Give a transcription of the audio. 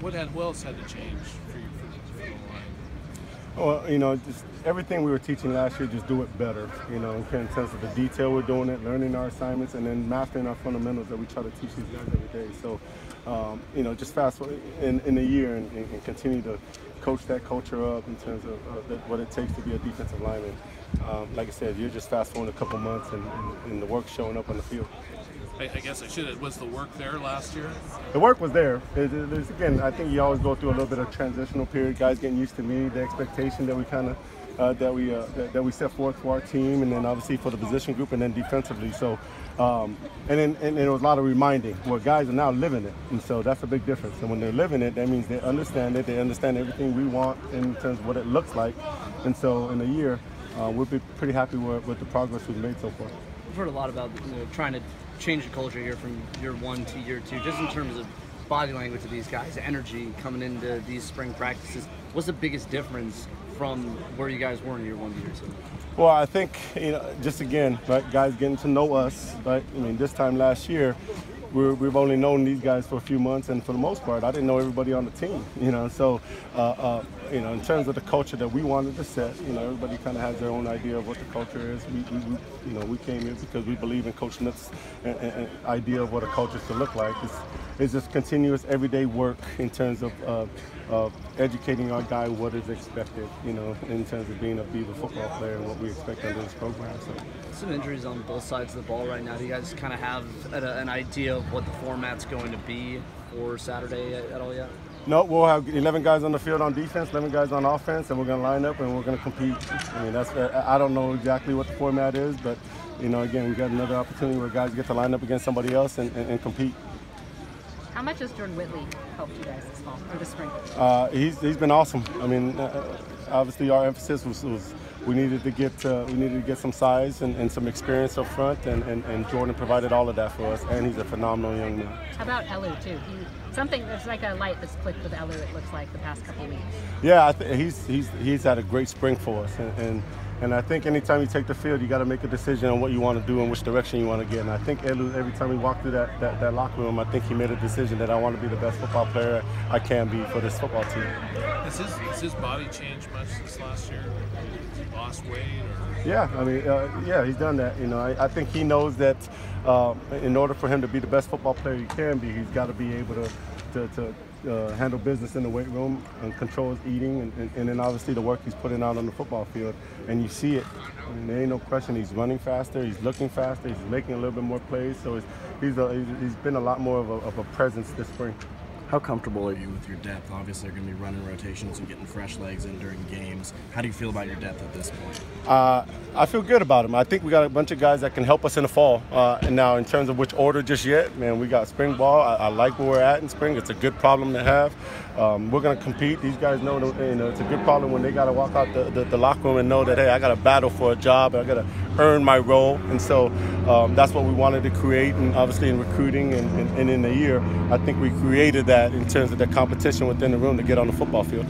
What else had to change for you for the line? Well, just everything we were teaching last year, just do it better. In terms of the detail we're doing it, learning our assignments, and then mastering our fundamentals that we try to teach these guys every day. So, just fast forward in a year and continue to coach that culture up in terms of what it takes to be a defensive lineman. Like I said, you're just fast forward a couple months and the work showing up on the field. I guess I should have. Was the work there last year? The work was there. Again, I think you always go through a little bit of transitional period. Guys getting used to me, the expectation that we kind of that we set forth for our team, and then obviously for the position group, and then defensively. So, and it was a lot of reminding. Where guys are now living it, and so that's a big difference. And when they're living it, that means they understand it. They understand everything we want in terms of what it looks like. And so, in a year, we'll be pretty happy with the progress we've made so far. We've heard a lot about trying to change the culture here from year 1 to year 2, just in terms of body language of these guys, energy coming into these spring practices. What's the biggest difference from where you guys were in year 1 to year 2? Well, I think, just again, right, guys getting to know us, right? This time last year, we've only known these guys for a few months, and for the most part, I didn't know everybody on the team, So, in terms of the culture that we wanted to set, everybody kind of has their own idea of what the culture is. We came here because we believe in Coach Nutt's idea of what a culture should look like. It's just continuous, everyday work in terms of educating our guy what is expected, in terms of being a Beaver football player and what we expect under this program. So. Some injuries on both sides of the ball right now. Do you guys kind of have an idea of what the format's going to be for Saturday at all yet? No, we'll have 11 guys on the field on defense, 11 guys on offense, and we're going to line up and we're going to compete. I don't know exactly what the format is, but, again, we got another opportunity where guys get to line up against somebody else and compete. How much has Jordan Whitley helped you guys this fall or this spring? He's been awesome. Obviously our emphasis was we needed to get some size and some experience up front, and Jordan provided all of that for us, and he's a phenomenal young man. How about Elu too? There's like a light that's clicked with Elu, it looks like, the past couple of weeks. Yeah, he's had a great spring for us, and I think anytime you take the field, you got to make a decision on what you want to do and which direction you want to get. And I think Elu, every time he walked through that locker room, I think he made a decision that I want to be the best football player I can be for this football team. Has his body changed much this last year? Has he lost weight? Or? Yeah, he's done that. I think he knows that in order for him to be the best football player he can be, he's got to be able to handle business in the weight room and control his eating, and then obviously the work he's putting out on the football field. And you see it. There ain't no question. He's running faster. He's looking faster. He's making a little bit more plays. So he's been a lot more of a presence this spring. How comfortable are you with your depth? Obviously, you're going to be running rotations and getting fresh legs in during games. How do you feel about your depth at this point? I feel good about them. I think we got a bunch of guys that can help us in the fall. And now, in terms of which order just yet, man, we got spring ball. I like where we're at in spring. It's a good problem to have. We're going to compete. These guys know it's a good problem when they got to walk out the locker room and know that, hey, I got to battle for a job. I got to earn my role. And so that's what we wanted to create. And obviously in recruiting and in the year, I think we created that in terms of the competition within the room to get on the football field.